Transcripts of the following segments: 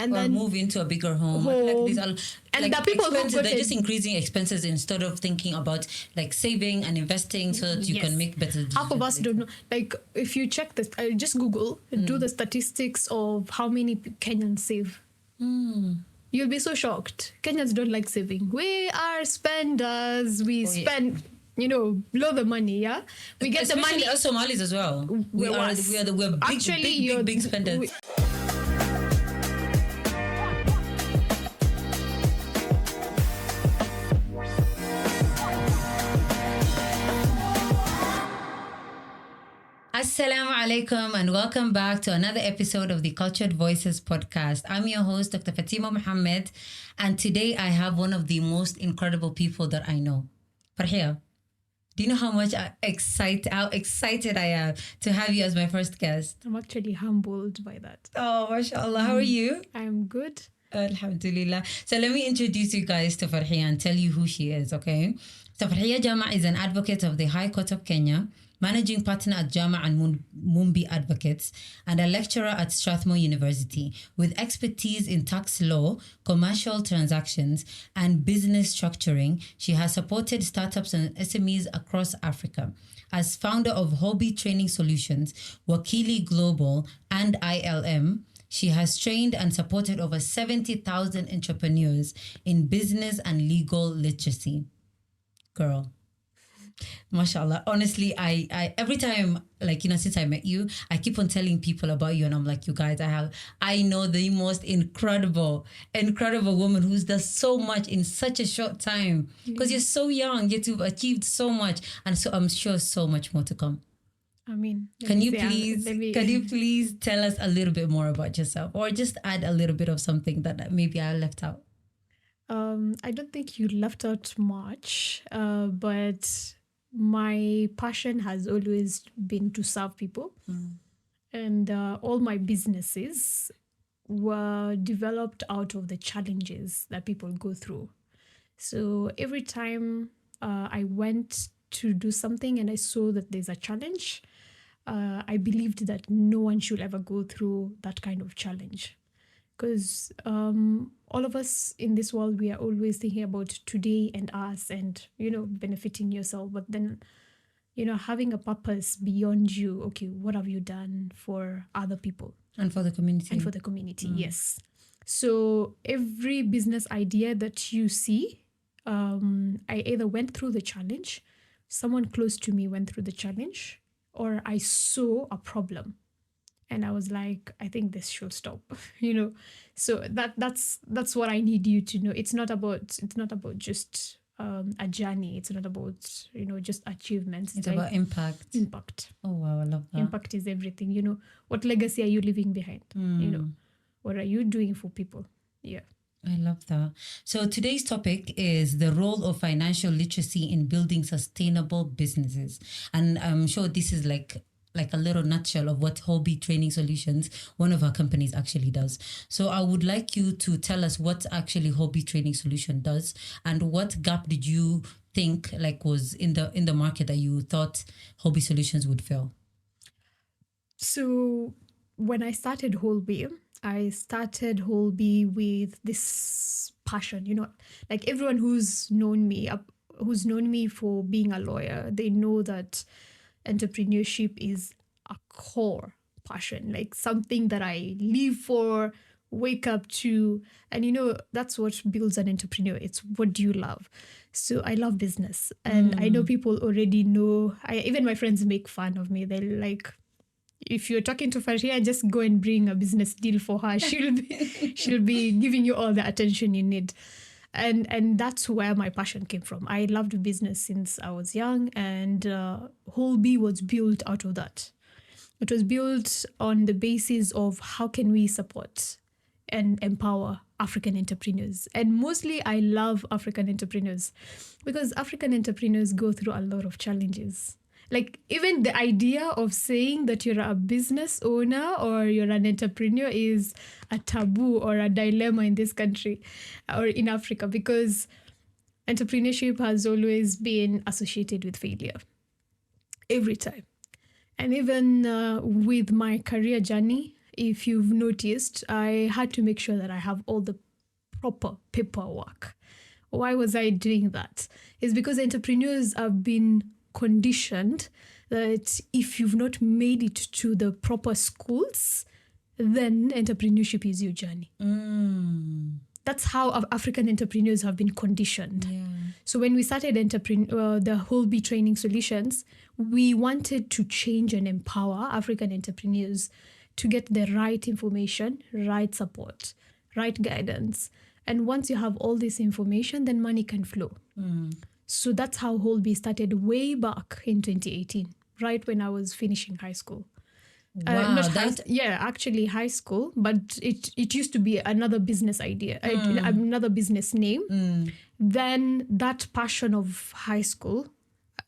and or then move into a bigger home. Like these are, and like the people who they're just increasing expenses instead of thinking about like saving and investing so that you can make better decisions. Half of us don't know. Like if you check this, just Google, do the statistics of how many Kenyans save. You'll be so shocked. Kenyans don't like saving. We are spenders. We spend, blow the money. Yeah, we get especially the money. Us Somalis as well. We're big spenders. Assalamu alaikum and welcome back to another episode of the Cultured Voices podcast. I'm your host, Dr. Fatima Muhammad, and today I have one of the most incredible people that I know. Farhia, do you know how excited I am to have you as my first guest? I'm actually humbled by that. Oh, mashallah. How are you? I'm good. Alhamdulillah. So let me introduce you guys to Farhia and tell you who she is, okay? So Farhia Jama is an advocate of the High Court of Kenya, managing partner at Jama and Mumbi Advocates, and a lecturer at Strathmore University with expertise in tax law, commercial transactions, and business structuring. She has supported startups and SMEs across Africa. As founder of Holby Training Solutions, Wakili Global, and ILM, she has trained and supported over 70,000 entrepreneurs in business and legal literacy. Girl. Mashallah. Honestly, I every time, since I met you, I keep on telling people about you, and I'm like, you guys, I know the most incredible woman who does so much in such a short time. Because you're so young, yet you've achieved so much, and so I'm sure so much more to come. I mean, can you please tell us a little bit more about yourself, or just add a little bit of something that maybe I left out? I don't think you left out much, but my passion has always been to serve people. And all my businesses were developed out of the challenges that people go through. So every time I went to do something and I saw that there's a challenge, I believed that no one should ever go through that kind of challenge. Because all of us in this world, we are always thinking about today and us and, benefiting yourself. But then, having a purpose beyond you. Okay, what have you done for other people? And for the community. Yes. So every business idea that you see, I either went through the challenge, someone close to me went through the challenge, or I saw a problem. And I was like, I think this should stop, So that's what I need you to know. It's not about just a journey. It's not about just achievements. It's about impact. Impact. Oh wow, I love that. Impact is everything. What legacy are you leaving behind? What are you doing for people? Yeah. I love that. So today's topic is the role of financial literacy in building sustainable businesses, and I'm sure this is like a little nutshell of what Holby Training Solutions, one of our companies, actually does. So I would like you to tell us what actually Holby Training Solution does, and what gap did you think was in the market that you thought Holby Solutions would fill? So when I started Holby with this passion, like everyone who's known me for being a lawyer, they know that entrepreneurship is a core passion, like something that I live for, wake up to, and that's what builds an entrepreneur. It's what do you love? So I love business, and I know people already know. Even my friends make fun of me. They're like, if you're talking to Farhia, just go and bring a business deal for her. She'll be giving you all the attention you need. And that's where my passion came from. I loved business since I was young, and Holby was built out of that. It was built on the basis of how can we support and empower African entrepreneurs. And mostly I love African entrepreneurs because African entrepreneurs go through a lot of challenges. Like even the idea of saying that you're a business owner or you're an entrepreneur is a taboo or a dilemma in this country or in Africa, because entrepreneurship has always been associated with failure every time. And even with my career journey, if you've noticed, I had to make sure that I have all the proper paperwork. Why was I doing that? It's because entrepreneurs have been conditioned that if you've not made it to the proper schools, then entrepreneurship is your journey. That's how African entrepreneurs have been conditioned. Yeah. So when we started the Holby Training Solutions, we wanted to change and empower African entrepreneurs to get the right information, right support, right guidance. And once you have all this information, then money can flow. So that's how Holby started way back in 2018, right when I was finishing high school. Wow, Actually high school, but it used to be another business idea, another business name. Then that passion of high school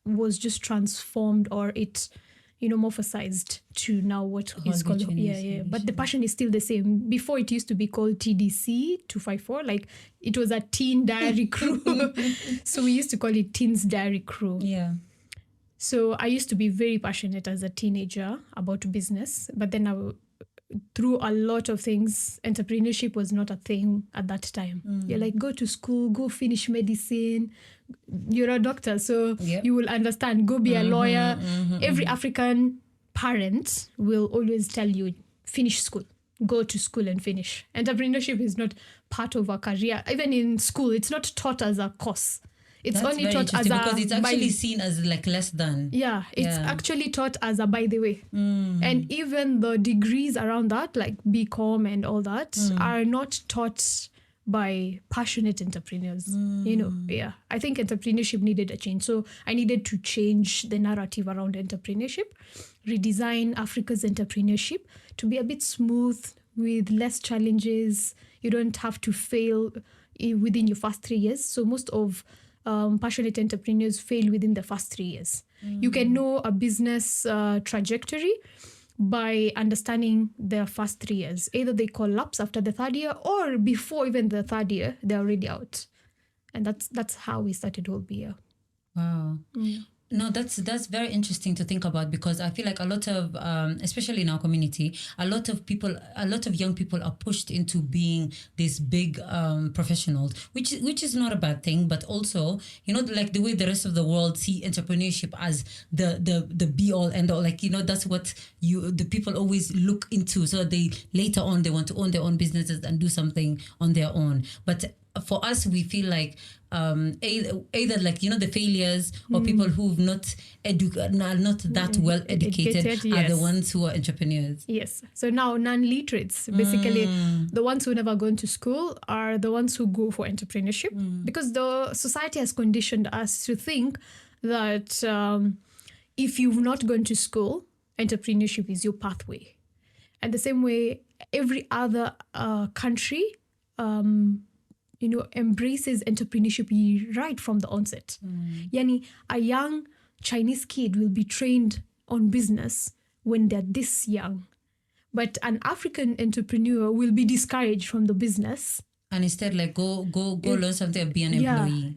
was just transformed, or it, morphosized to now what is called But the passion is still the same. Before, it used to be called TDC 254, like it was a teen diary crew. So we used to call it Teens Diary Crew. Yeah. So I used to be very passionate as a teenager about business, but then through a lot of things, entrepreneurship was not a thing at that time. You're like, go to school, go finish medicine. You're a doctor, so you will understand. Go be a lawyer. Every African parent will always tell you, finish school. Go to school and finish. Entrepreneurship is not part of a career. Even in school, it's not taught as a course. It's That's only taught as because it's actually seen as like less than. Yeah, it's actually taught as a by the way. And even the degrees around that, like BCom and all that, are not taught by passionate entrepreneurs. I think entrepreneurship needed a change. So I needed to change the narrative around entrepreneurship, redesign Africa's entrepreneurship to be a bit smooth with less challenges. You don't have to fail within your first 3 years. So most of passionate entrepreneurs fail within the first 3 years. You can know a business trajectory by understanding their first 3 years. Either they collapse after the third year, or before even the third year, they're already out. And that's how we started Holby. Wow. No, that's very interesting to think about, because I feel like a lot of, especially in our community, a lot of young people are pushed into being these big professionals, which is not a bad thing, but also, like the way the rest of the world see entrepreneurship as the be all end all, like, that's what the people always look into. So they later on, they want to own their own businesses and do something on their own. But for us, we feel like either like the failures or people who've not that well educated are the ones who are entrepreneurs. Yes. So now non-literates, basically the ones who never gone to school are the ones who go for entrepreneurship, because the society has conditioned us to think that if you've not gone to school, entrepreneurship is your pathway. And the same way every other country embraces entrepreneurship right from the onset. Yani, a young Chinese kid will be trained on business when they're this young. But an African entrepreneur will be discouraged from the business. And instead, like, go learn something and be an employee.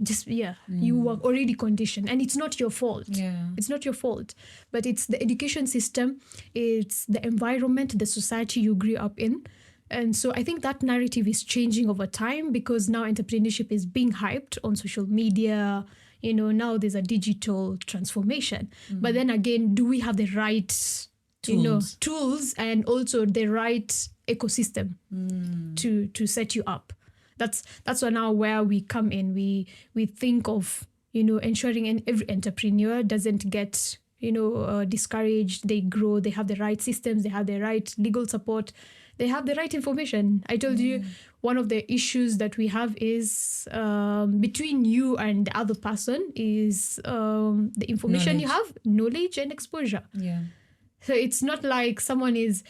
You were already conditioned. And it's not your fault. Yeah. It's not your fault. But it's the education system, it's the environment, the society you grew up in. And so I think that narrative is changing over time, because now entrepreneurship is being hyped on social media. Now there's a digital transformation. But then again, do we have the right tools and also the right ecosystem to set you up? That's now where we come in. We think of ensuring every entrepreneur doesn't get discouraged. They grow. They have the right systems. They have the right legal support. They have the right information. I told you one of the issues that we have is between you and the other person is the information you have, knowledge and exposure. Yeah. So it's not like someone is,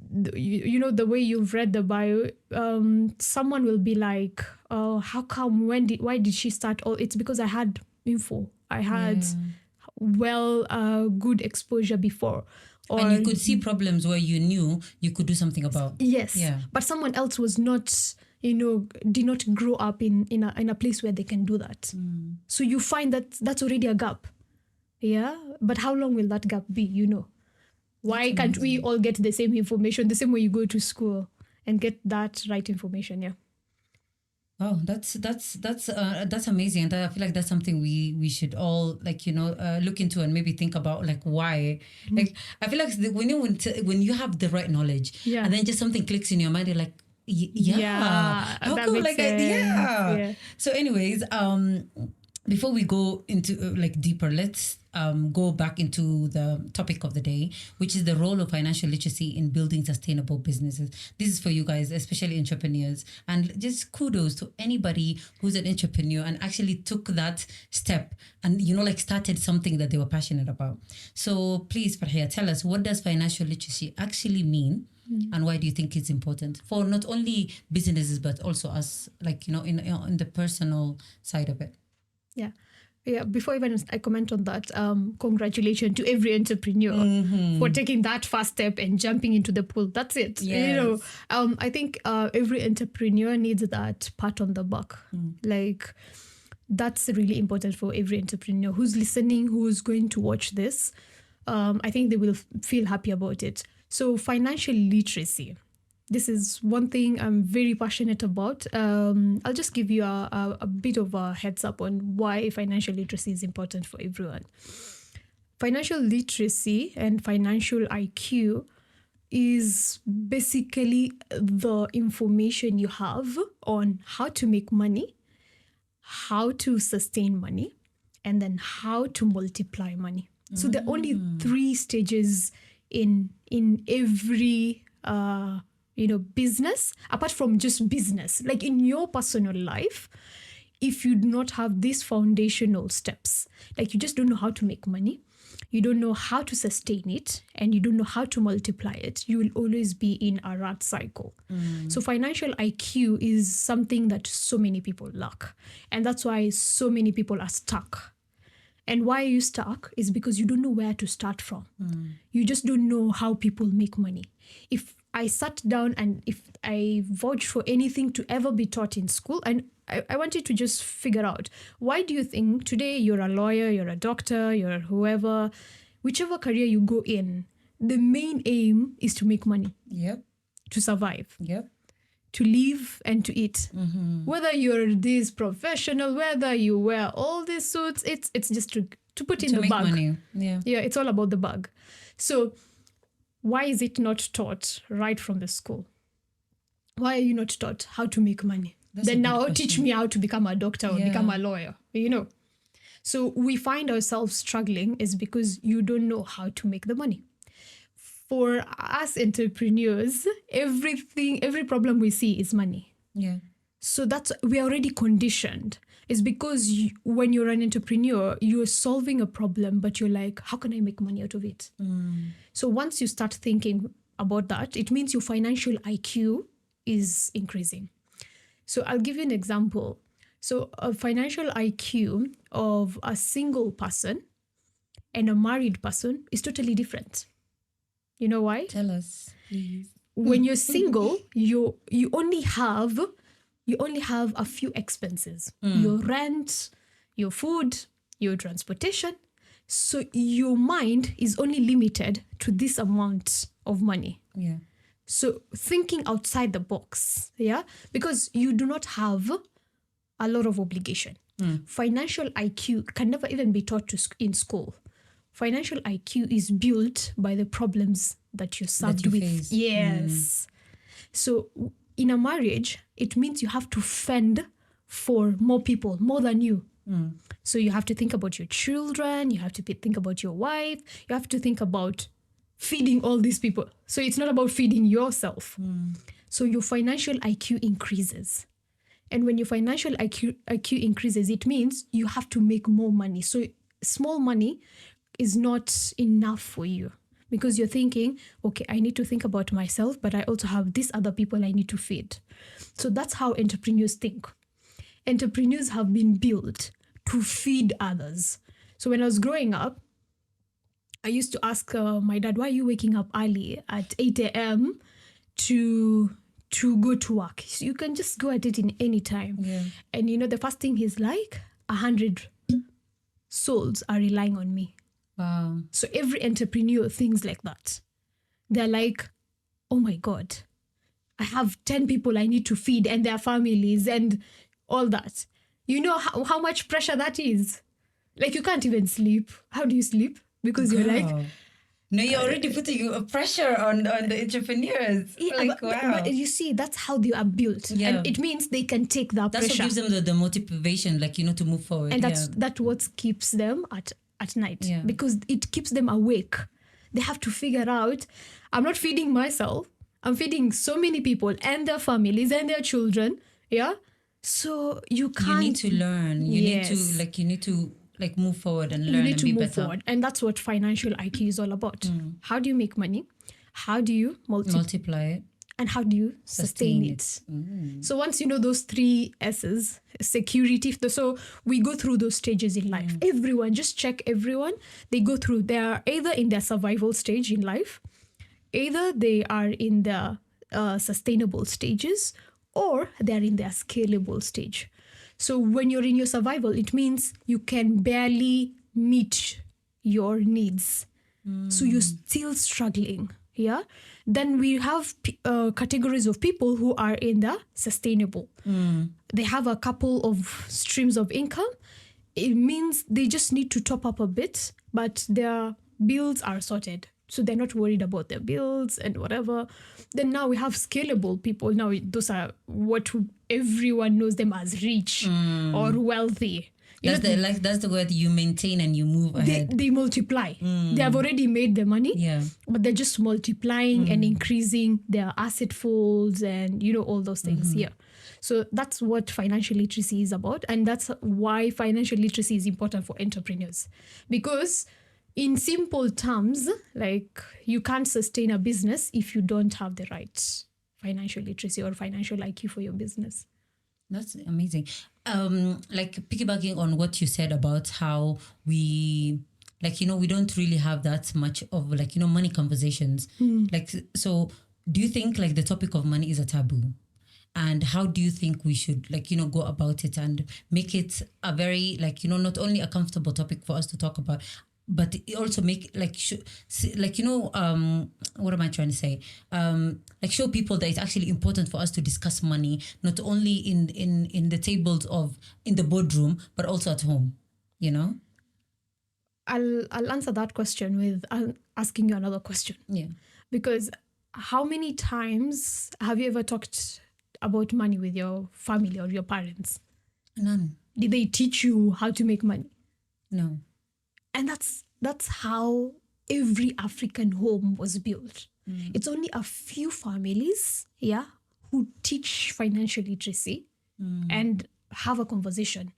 the way you've read the bio, someone will be like, how come, why did she start? It's because I had info. I had good exposure before. And you could see problems where you knew you could do something about. Yes. Yeah. But someone else was not, did not grow up in a place where they can do that. So you find that that's already a gap. Yeah. But how long will that gap be, Why can't we all get the same information, the same way you go to school and get that right information? Yeah. Oh, that's amazing, and I feel like that's something we should all look into and maybe think about, like why. Like I feel like when you have the right knowledge, Yeah. and then just something clicks in your mind, you're like, how that come? makes Like sense. Yeah. So, anyways, before we go into deeper, let's go back into the topic of the day, which is the role of financial literacy in building sustainable businesses. This is for you guys, especially entrepreneurs, and just kudos to anybody who's an entrepreneur and actually took that step and started something that they were passionate about. So please, Farhia, tell us, what does financial literacy actually mean? And why do you think it's important for not only businesses but also us, in the personal side of it? Yeah. Before even I comment on that, congratulations to every entrepreneur for taking that first step and jumping into the pool. That's it. Yes. I think every entrepreneur needs that pat on the back. Like, that's really important for every entrepreneur who's listening, who's going to watch this. I think they will feel happy about it. So financial literacy. This is one thing I'm very passionate about. I'll just give you a bit of a heads up on why financial literacy is important for everyone. Financial literacy and financial IQ is basically the information you have on how to make money, how to sustain money, and then how to multiply money. So there are only 3 stages in every business, apart from just business. Like in your personal life, if you do not have these foundational steps, like you just don't know how to make money, you don't know how to sustain it, and you don't know how to multiply it, you will always be in a rat cycle. So financial IQ is something that so many people lack. And that's why so many people are stuck. And why are you stuck is because you don't know where to start from. You just don't know how people make money. If I sat down and if I vouch for anything to ever be taught in school, and I want you to just figure out, why do you think today you're a lawyer, you're a doctor, you're whoever, whichever career you go in, the main aim is to make money. Yep. To survive. Yep. To live and to eat. Whether you're this professional, whether you wear all these suits, it's just to put in the make bag. Money. Yeah. Yeah, it's all about the bag. So why is it not taught right from the school? Why are you not taught how to make money? Then now teach me how to become a doctor or become a lawyer, So we find ourselves struggling is because you don't know how to make the money. For us entrepreneurs, every problem we see is money. Yeah. So we're already conditioned. It's because when you're an entrepreneur, you're solving a problem, but you're like, how can I make money out of it? So once you start thinking about that, it means your financial IQ is increasing. So I'll give you an example. So a financial IQ of a single person and a married person is totally different. You know why? Tell us, please. When you're single, you only have a few expenses. Your rent, your food, your transportation. So your mind is only limited to this amount of money. Yeah. So thinking outside the box, because you do not have a lot of obligation. Financial IQ can never even be taught in school. Financial IQ is built by the problems that you're served with. Face. Yes. So in a marriage, it means you have to fend for more people, more than you. So you have to think about your children, you have to think about your wife, you have to think about feeding all these people. So it's not about feeding yourself. So your financial IQ increases. And when your financial IQ increases, it means you have to make more money. So small money is not enough for you because you're thinking, okay, I need to think about myself, but I also have these other people I need to feed. So that's how entrepreneurs think. Entrepreneurs have been built to feed others. So when I was growing up, I used to ask my dad, why are you waking up early at 8 a.m. to go to work? So you can just go at it in any time. Yeah. And the first thing he's like, 100 souls are relying on me. Wow. So every entrepreneur thinks like that. they're like, oh my God, I have 10 people I need to feed and their families and all that. You know how much pressure that is? Like, you can't even sleep. How do you sleep? Because you're like... No, you're already putting a pressure on the entrepreneurs. Yeah, like, but you see, that's how they are built. Yeah. And it means they can take that That's pressure. what gives them the motivation, like, to move forward. And that's what keeps them at night. Yeah. Because it keeps them awake. They have to figure out, I'm not feeding myself. I'm feeding so many people and their families and their children. Yeah. So you can't... You need to learn. You need to move forward and learn and be better. Forward. And that's what financial IQ is all about. How do you make money? How do you multiply it? And how do you sustain it? So once you know those 3 S's, security, so we go through those stages in life. Everyone, just check everyone. They go through, they are either in their survival stage in life, either they are in the sustainable stages, or they're in their scalable stage. So when you're in your survival, it means you can barely meet your needs. So you're still struggling. Yeah. Then we have categories of people who are in the sustainable. They have a couple of streams of income. It means they just need to top up a bit, but their bills are sorted. So they're not worried about their bills and whatever. Then now we have scalable people. Now those are what everyone knows them as rich or wealthy. That's the word. You maintain and you move ahead. They multiply. They have already made the money, but they're just multiplying and increasing their asset folds and all those things here. So that's what financial literacy is about, and that's why financial literacy is important for entrepreneurs. Because in simple terms, like, you can't sustain a business if you don't have the right financial literacy or financial IQ for your business. That's amazing. Like, piggybacking on what you said about how we, we don't really have that much of, money conversations. Like, so do you think, the topic of money is a taboo? And how do you think we should, go about it and make it a very, not only a comfortable topic for us to talk about, but also make, what am I trying to say? Show people that it's actually important for us to discuss money, not only in the tables in the boardroom, but also at home, I'll answer that question with asking you another question. Yeah. Because how many times have you ever talked about money with your family or your parents? None. Did they teach you how to make money? No. And that's how every African home was built. It's only a few families, who teach financial literacy and have a conversation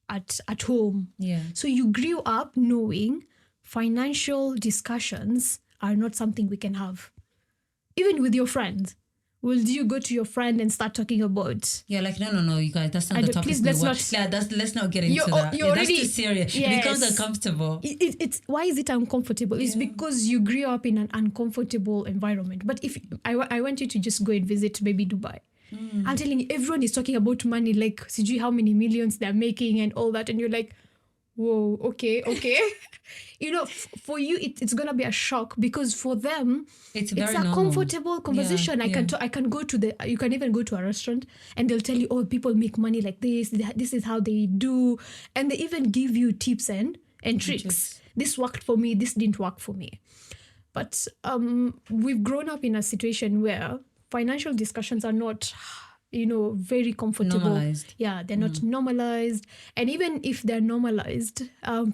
at home. Yeah. So you grew up knowing financial discussions are not something we can have. Even with your friends. Will you go to your friend and start talking about? Yeah, no, you guys, that's not the topic. Please, let's not get into that. That's too serious. Yes. It becomes uncomfortable. It's why is it uncomfortable? It's because you grew up in an uncomfortable environment. But if I want you to just go and visit maybe Dubai. I'm telling you, everyone is talking about money, like, see how many millions they're making and all that, and you're like, whoa, okay. For you, it's gonna be a shock, because for them, it's a normal, comfortable conversation. I can go to you can even go to a restaurant and they'll tell you, oh, people make money like this. This is how they do, and they even give you tips and tricks. This worked for me. This didn't work for me. But we've grown up in a situation where financial discussions are not, very comfortable. Normalized. Yeah, they're not normalized. And even if they're normalized,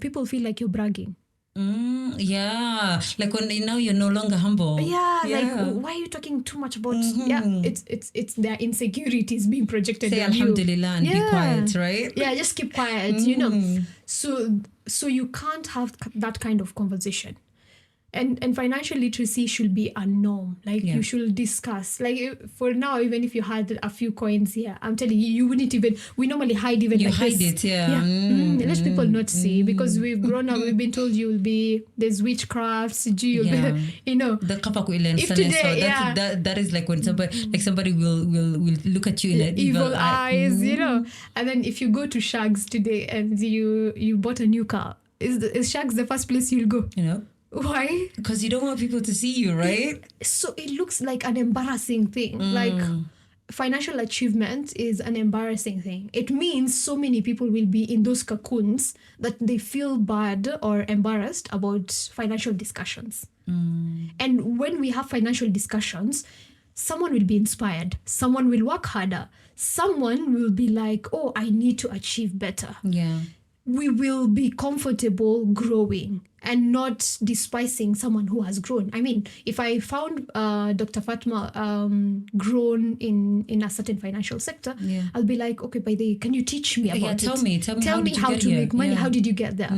people feel like you're bragging. Yeah, like when now you're no longer humble. Yeah, like, why are you talking too much about? Yeah, it's their insecurities being projected. Say on alhamdulillah and be quiet, right? Yeah, just keep quiet. So you can't have that kind of conversation. And financial literacy should be a norm. Like, you should discuss. Like, for now, even if you had a few coins here, I'm telling you, you wouldn't even... We normally hide even you like hide this. it, Let people not see, because we've grown up, we've been told there's witchcrafts, you'll be, The kapakuilen. If today, that is like when somebody will look at you in an evil eyes, And then if you go to Shags today and you bought a new car, is Shags the first place you'll go? Why? Because you don't want people to see you, right? So it looks like an embarrassing thing. Like financial achievement is an embarrassing thing. It means so many people will be in those cocoons that they feel bad or embarrassed about financial discussions. And when we have financial discussions, someone will be inspired. Someone will work harder. Someone will be like, oh, I need to achieve better. Yeah. We will be comfortable growing and not despising someone who has grown. I mean, if I found Dr. Fatma grown in a certain financial sector, I'll be like, okay, by the way, can you teach me about it? Tell me How to make money. How did you get there?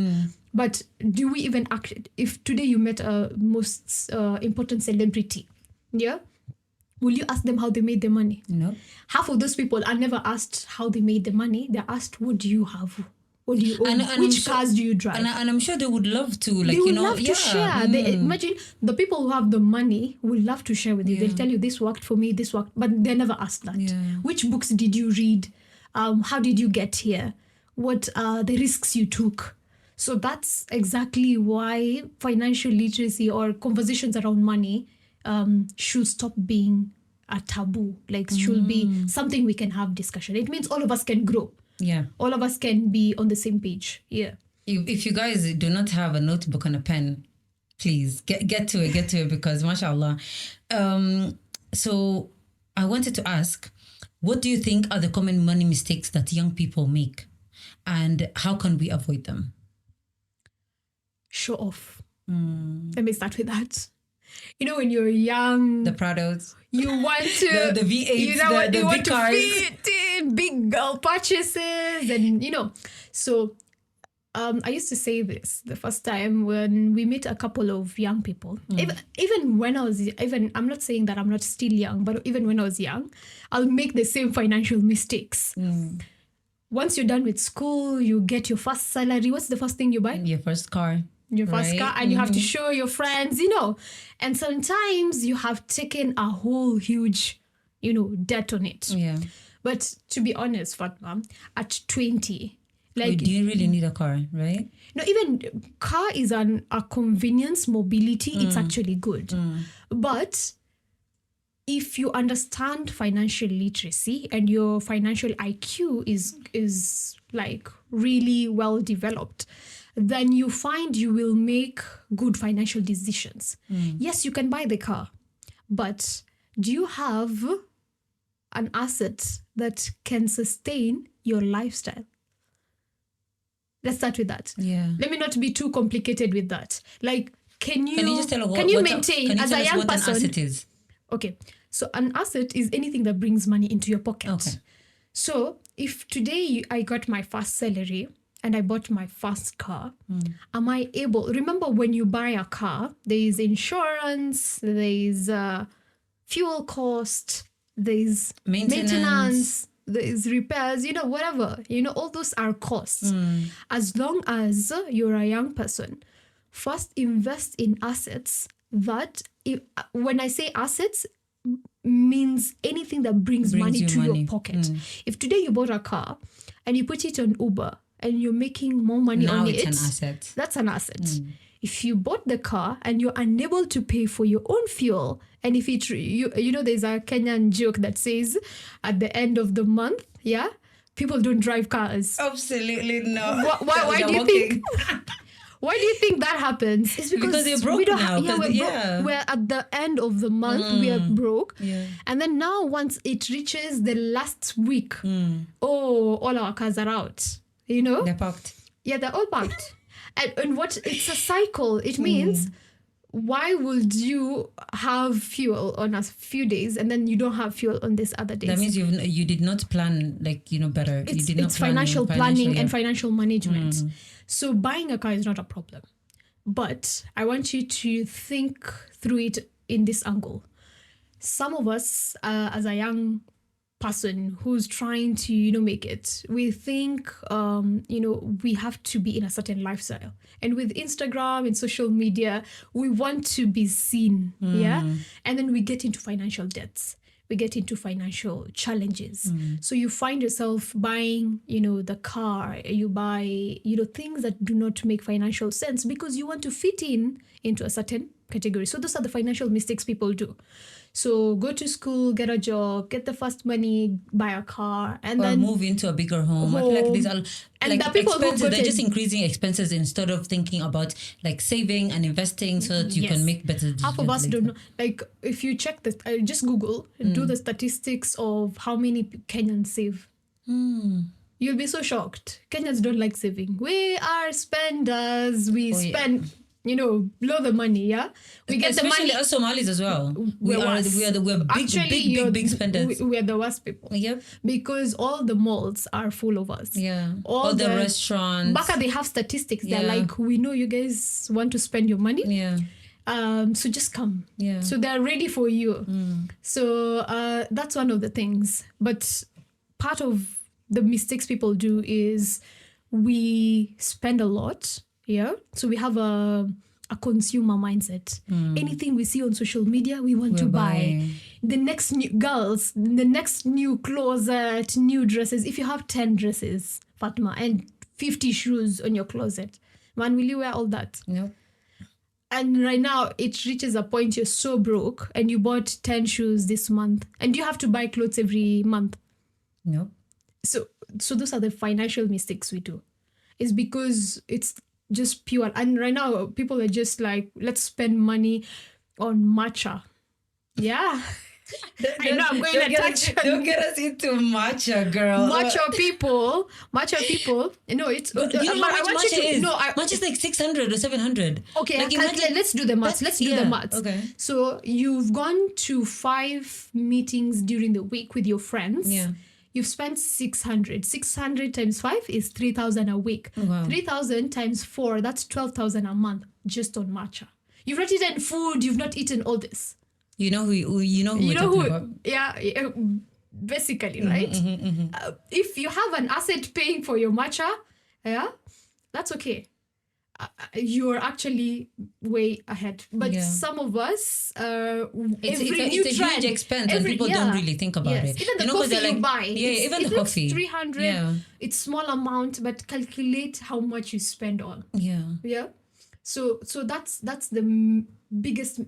But do we even act? If today you met a most important celebrity, will you ask them how they made the money? No. Half of those people are never asked how they made the money. They're asked, what do you have? What do you own? Which cars do you drive? And I'm sure they would love to, like, they would love to share. They, imagine the people who have the money will love to share with you. They'll tell you, this worked for me, this worked, but they never ask that. Which books did you read? How did you get here? What are the risks you took? So that's exactly why financial literacy or conversations around money should stop being a taboo. Like, should be something we can have discussion. It means all of us can grow. Yeah. All of us can be on the same page. Yeah. If you guys do not have a notebook and a pen, please get to it because mashallah. So I wanted to ask, what do you think are the common money mistakes that young people make, and how can we avoid them? Show off. Let me start with that. You know, when you're young, the Prados, you want to the V8s, you know what, the you want big to cars. fit in big girl purchases, and so I used to say this the first time when we met a couple of young people. Even when I was I'm not saying that I'm not still young, but even when I was young, I'll make the same financial mistakes. Once you're done with school, you get your first salary. What's the first thing you buy? Your first car. Your first car, and you have to show your friends, and sometimes you have taken a whole huge, debt on it. Yeah. But to be honest, Fatma, at 20, like, do you really need a car, right? No, even car is a convenience, mobility. It's actually good. But if you understand financial literacy and your financial IQ is like really well developed, then you find you will make good financial decisions. Yes, you can buy the car, but do you have an asset that can sustain your lifestyle? Let's start with that. Yeah. Let me not be too complicated with that. Like, can you just tell us maintain as a young person? An asset is? Okay. So an asset is anything that brings money into your pocket. Okay. So if today I got my first salary and I bought my first car, am I able... Remember, when you buy a car, there is insurance, there is fuel cost, there is maintenance, there is repairs, whatever. All those are costs. As long as you're a young person, first invest in assets that... when I say assets, means anything that brings money to your pocket. If today you bought a car and you put it on Uber and you're making more money now on it's it, an asset. That's an asset. If you bought the car and you're unable to pay for your own fuel, and if it there's a Kenyan joke that says at the end of the month, people don't drive cars. Absolutely not. Why do you think? Why do you think that happens? It's because they're broke now. We're at the end of the month, we are broke. Yeah. And then now once it reaches the last week, all our cars are out. They're parked. Yeah, they're all parked. and it's a cycle. It means, why would you have fuel on a few days and then you don't have fuel on this other days? That means you did not plan, better. It's financial planning and financial management. So buying a car is not a problem. But I want you to think through it in this angle. Some of us, as a young person who's trying to, make it, we think, we have to be in a certain lifestyle. And with Instagram and social media, we want to be seen. Yeah. And then we get into financial debts we get into financial challenges. So you find yourself buying, the car, you buy, things that do not make financial sense because you want to fit into a certain category. So those are the financial mistakes people do. So go to school, get a job, get the first money, buy a car, and then move into a bigger home. I feel like these are and like the people expenses. They're just increasing expenses instead of thinking about like saving and investing so that you can make better decisions. Half of us don't know. Like if you check this, just Google, do the statistics of how many Kenyans save. You'll be so shocked. Kenyans don't like saving. We are spenders. We spend. Blow the money, yeah? We get Especially the money. us Somalis as well. We're big spenders. We're the worst people. Yep. Because all the malls are full of us. Yeah. All the restaurants. Baka, they have statistics. They're like, we know you guys want to spend your money. Yeah. So just come. Yeah. So they're ready for you. So that's one of the things. But part of the mistakes people do is we spend a lot. Yeah. So we have a consumer mindset. Anything we see on social media, we want to buy. The next new closet, new dresses. If you have 10 dresses, Fatma, and 50 shoes on your closet, man, will you wear all that? Nope. And right now, it reaches a point you're so broke and you bought 10 shoes this month and you have to buy clothes every month. Nope. So those are the financial mistakes we do. It's because it's just pure. And right now, people are just like, let's spend money on matcha. Yeah. I know I'm going to touch. Don't get us into matcha, girl. Matcha people. It's. But you know how much matcha is? No, matcha is like 600 or 700. Okay, like let's do the maths. Let's do the maths. Okay. So you've gone to 5 meetings during the week with your friends. Yeah. You've spent 600. 600 times 5 is 3,000 a week. Wow. 3,000 times 4, that's 12,000 a month just on matcha. You've not eaten food. You've not eaten all this. You know who we're talking about. Yeah, basically, right? If you have an asset paying for your matcha, yeah, that's okay. You're actually way ahead. But some of us, it's a huge expense and people don't really think about it. Even the coffee you buy. Yeah, even the coffee. 300. Yeah. It's small amount, but calculate how much you spend on. Yeah. Yeah. So that's the biggest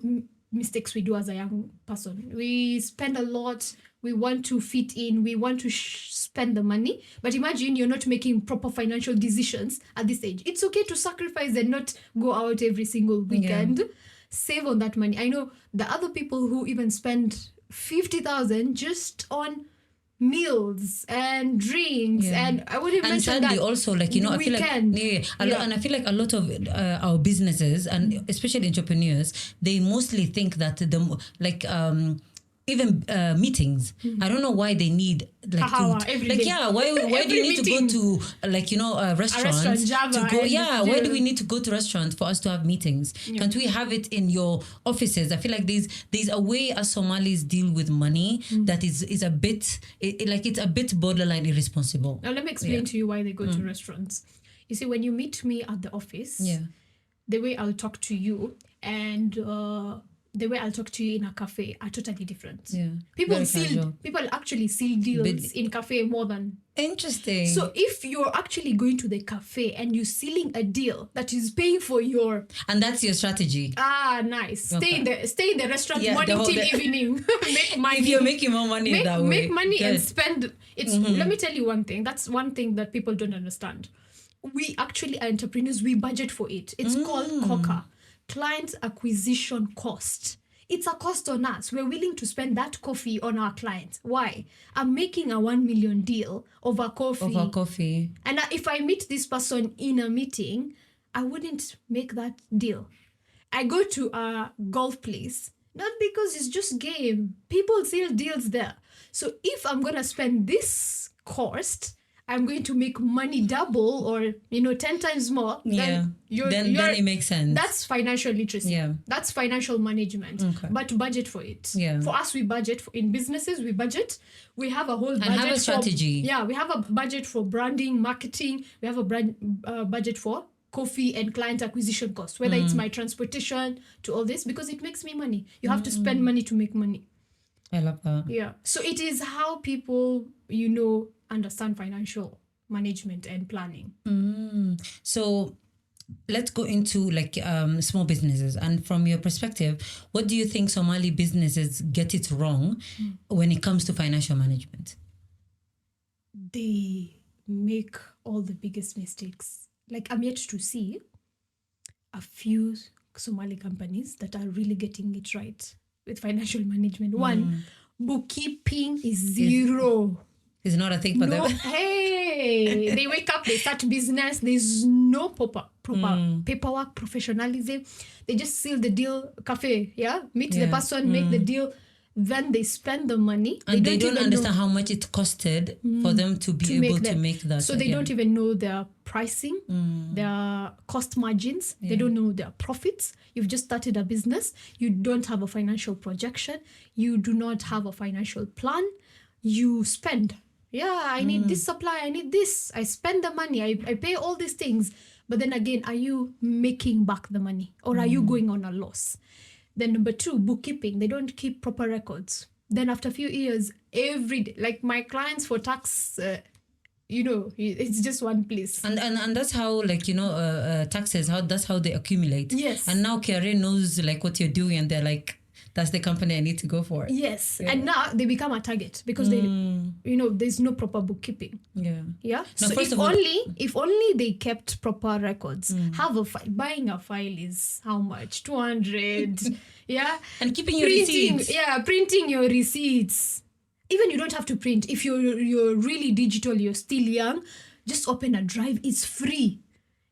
mistakes we do as a young person. We spend a lot. We want to fit in. We want to spend the money. But imagine you're not making proper financial decisions at this age. It's okay to sacrifice and not go out every single weekend. Yeah. Save on that money. I know the other people who even spend 50,000 just on meals and drinks, and I wouldn't mention that. And sadly also, like, I feel like and I feel like a lot of our businesses and especially entrepreneurs, they mostly think that even meetings, I don't know why they need why do you need to go to a restaurant Java, to go? Yeah, why do we need to go to restaurants for us to have meetings? Can't we have it in your offices? I feel like there's a way as Somalis deal with money that is a bit it's a bit borderline irresponsible. Now let me explain to you why they go to restaurants. You see, when you meet me at the office, the way I'll talk to you and the way I'll talk to you in a cafe are totally different. Yeah. People actually seal deals in cafe more than. Interesting. So if you're actually going to the cafe and you're sealing a deal that is paying for your. And that's your strategy. Nice. Okay. Stay in the restaurant morning till evening. Make money. If you're making more money that way. Make money and spend. Let me tell you one thing. That's one thing that people don't understand. We actually are entrepreneurs. We budget for it. It's called CAC. Client acquisition cost. It's a cost on us. We're willing to spend that coffee on our clients. Why? I'm making a 1 million deal over coffee. And if I meet this person in a meeting, I wouldn't make that deal. I go to a golf place, not because it's just game. People seal deals there. So if I'm going to spend this cost, I'm going to make money double or 10 times more. Then it makes sense. That's financial literacy. Yeah. That's financial management. Okay. But budget for it. Yeah. For us, we budget in businesses. We budget. We have a whole budget. And have a strategy. We have a budget for branding, marketing. We have a budget for coffee and client acquisition costs. Whether it's my transportation to all this, because it makes me money. You have to spend money to make money. I love that. Yeah. So it is how people, understand financial management and planning. So let's go into like small businesses. And from your perspective, what do you think Somali businesses get it wrong when it comes to financial management? They make all the biggest mistakes. Like, I'm yet to see a few Somali companies that are really getting it right with financial management. One, bookkeeping is zero. It's not a thing for them. Hey, they wake up, they start business. There's no proper paperwork, professionalism. They just seal the deal, cafe, meet the person, make the deal. Then they spend the money. And they don't understand how much it costed for them to be able to make that. So they don't even know their pricing, their cost margins. They don't know their profits. You've just started a business. You don't have a financial projection. You do not have a financial plan. You spend. Yeah, I need this supply. I need this. I spend the money. I pay all these things. But then again, are you making back the money or are you going on a loss? Then number two, bookkeeping. They don't keep proper records. Then after a few years, every day, like my clients for tax, it's just one place. And that's how, like, taxes, that's how they accumulate. Yes. And now KRA knows like what you're doing and they're like, that's the company I need to go for. Yes. Yeah. And now they become a target because they, there's no proper bookkeeping. Yeah. Yeah. Now, so if only they kept proper records, have a file. Buying a file is how much? 200. Yeah. And keeping your receipts. Yeah. Printing your receipts. Even you don't have to print. If you're really digital, you're still young, just open a drive. It's free.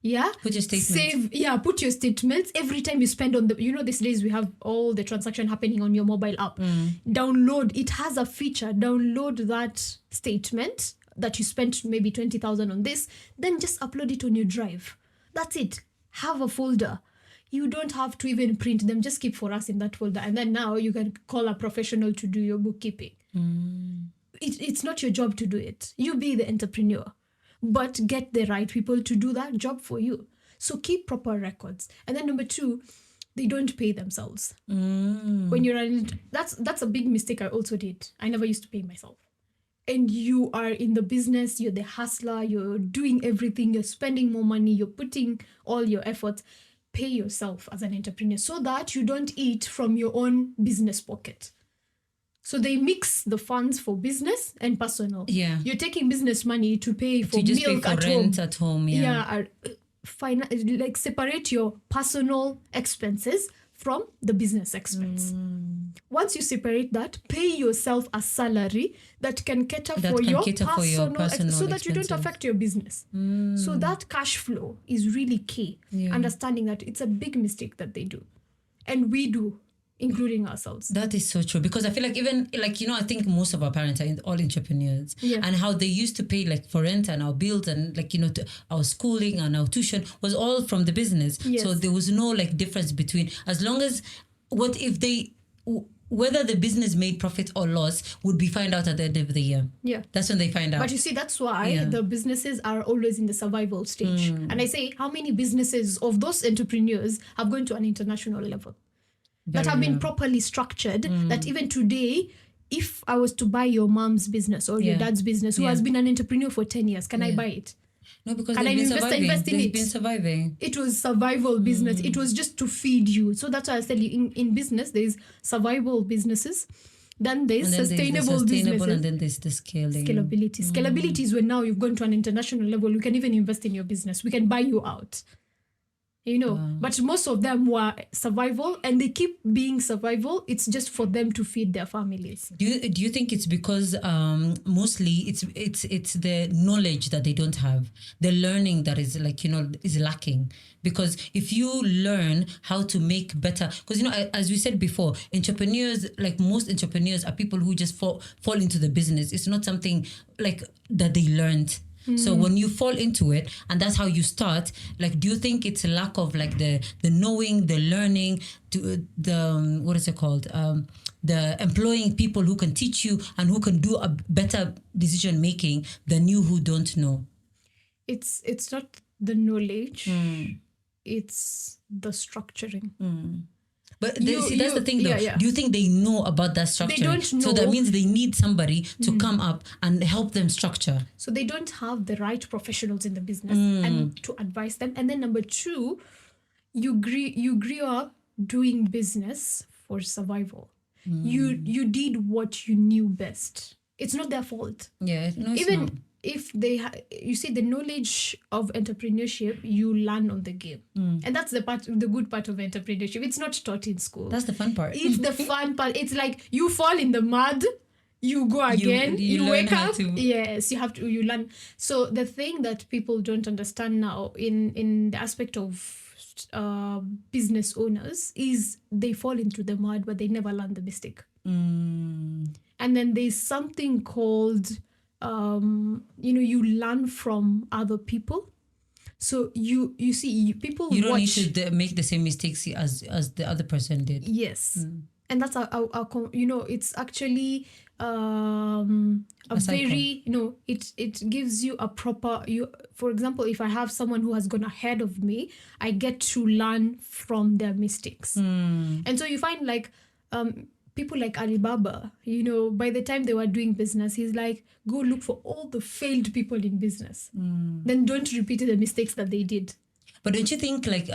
Yeah. Put your statements. Put your statements. Every time you spend on these days we have all the transaction happening on your mobile app. Download. It has a feature. Download that statement that you spent maybe 20,000 on this. Then just upload it on your drive. That's it. Have a folder. You don't have to even print them. Just keep for us in that folder. And then now you can call a professional to do your bookkeeping. It's not your job to do it. You be the entrepreneur. But get the right people to do that job for you. So keep proper records. And then number two, they don't pay themselves. When you're that's a big mistake I also did. I never used to pay myself. And you are in the business, you're the hustler, you're doing everything, you're spending more money, you're putting all your efforts. Pay yourself as an entrepreneur so that you don't eat from your own business pocket. So they mix the funds for business and personal. Yeah. You're taking business money to pay for just milk pay for at rent home. at home. Yeah. Like separate your personal expenses from the business expense. Once you separate that, pay yourself a salary that can cater for your personal so that you don't affect your business. So that cash flow is really key. Yeah. Understanding that it's a big mistake that they do. And we do. Including ourselves. That is so true because I feel like even like I think most of our parents are all entrepreneurs and how they used to pay like for rent and our bills and like our schooling and our tuition was all from the business. Yes. So there was no like difference between as long as whether the business made profit or loss would be find out at the end of the year. Yeah. That's when they find out. But you see, that's why the businesses are always in the survival stage. And I say, how many businesses of those entrepreneurs have gone to an international level? That have been properly structured, that even today, if I was to buy your mom's business or your dad's business, who has been an entrepreneur for 10 years, can I buy it? No, because invest in it. Been surviving. It was survival business. It was just to feed you. So that's why I said in business, there's survival businesses. Then there's sustainable businesses. And then there's the scaling. Scalability. Scalability is when now you've gone to an international level, you can even invest in your business. We can buy you out. But most of them were survival and they keep being survival. It's just for them to feed their families. Do you think it's because mostly it's the knowledge that they don't have, the learning that is like is lacking? Because if you learn how to make better, because as we said before, entrepreneurs, like most entrepreneurs, are people who just fall into the business. It's not something like that they learned. So when you fall into it and that's how you start, like, do you think it's a lack of like the knowing, the learning, to the what is it called, the employing people who can teach you and who can do a better decision making than you who don't know? It's not the knowledge, it's the structuring. But that's the thing, though. Do you think they know about that structure? They don't know. So that means they need somebody to come up and help them structure. So they don't have the right professionals in the business and to advise them. And then number two, you grew up doing business for survival. You did what you knew best. It's not their fault. Yeah, no, it's even not. If they you see the knowledge of entrepreneurship, you learn on the game, and that's the good part of entrepreneurship. It's not taught in school. That's the fun part. It's the fun part. It's like you fall in the mud, you go again, you wake up. Yes, you learn. So the thing that people don't understand now in the aspect of business owners is they fall into the mud, but they never learn the mistake. And then there's something called you learn from other people. So you see people you don't watch, need to make the same mistakes as the other person did. Yes. And that's it's actually a very it gives you a proper for example, if I have someone who has gone ahead of me, I get to learn from their mistakes. And so you find like people like Alibaba, by the time they were doing business, he's like, go look for all the failed people in business. Then don't repeat the mistakes that they did. But don't you think, like,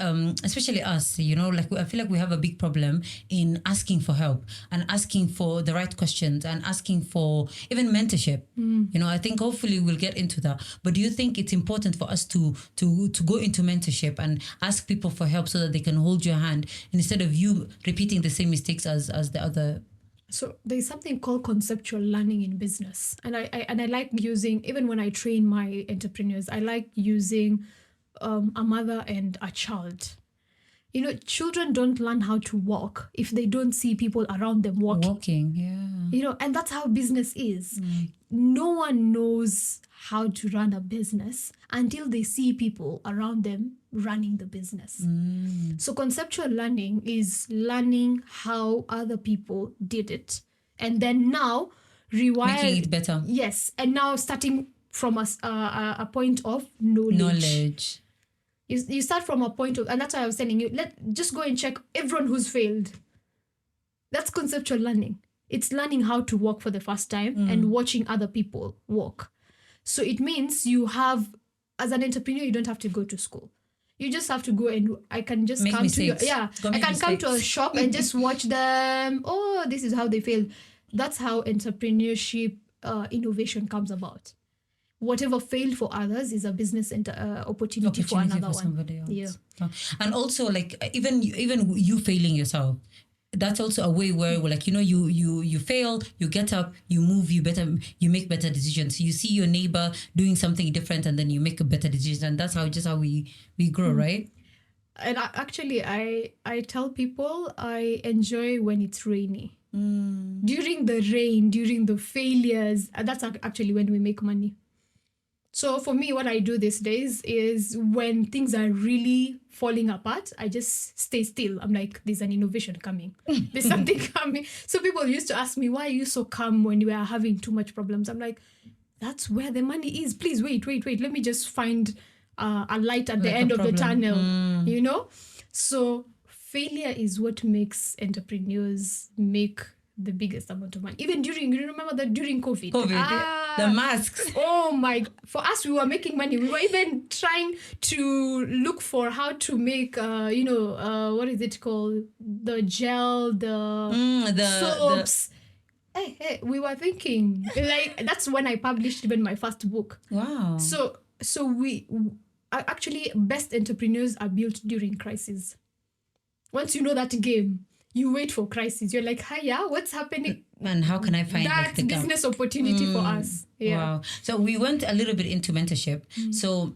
especially us, like I feel like we have a big problem in asking for help and asking for the right questions and asking for even mentorship. I think hopefully we'll get into that. But do you think it's important for us to go into mentorship and ask people for help so that they can hold your hand instead of you repeating the same mistakes as the other? So there's something called conceptual learning in business. And I like using, even when I train my entrepreneurs, I like using a mother and a child. Children don't learn how to walk if they don't see people around them walking. Yeah. And that's how business is. No one knows how to run a business until they see people around them running the business. So conceptual learning is learning how other people did it, and then now making it better. Yes, and now starting from a point of knowledge. You start from a point of, and that's why I was telling you, just go and check everyone who's failed. That's conceptual learning. It's learning how to walk for the first time and watching other people walk. So it means you have, as an entrepreneur, you don't have to go to school. You just have to go and I can just come to come to a shop and just watch them. Oh, this is how they failed. That's how entrepreneurship innovation comes about. Whatever failed for others is a business opportunity for another one. Somebody else. Yeah. And also, like, even you failing yourself, that's also a way where, like, you fail, you get up, you move, you make better decisions. You see your neighbor doing something different, and then you make a better decision. And that's how we grow, right? And I tell people I enjoy when it's rainy. During the rain, during the failures, that's actually when we make money. So for me, what I do these days is when things are really falling apart, I just stay still. I'm like, there's an innovation coming. There's something coming. So people used to ask me, why are you so calm when you are having too much problems? I'm like, that's where the money is. Please wait. Let me just find a light at the end of the tunnel, So failure is what makes entrepreneurs make the biggest amount of money. Even during COVID, the masks. Oh my! For us, we were making money. We were even trying to look for how to make, what is it called? The gel, the soaps. Hey, we were thinking like that's when I published even my first book. Wow! So we actually best entrepreneurs are built during crisis. Once you know that game, you wait for crisis. You're like, hiya, what's happening? And how can I find that business opportunity for us? Yeah. Wow. So we went a little bit into mentorship. So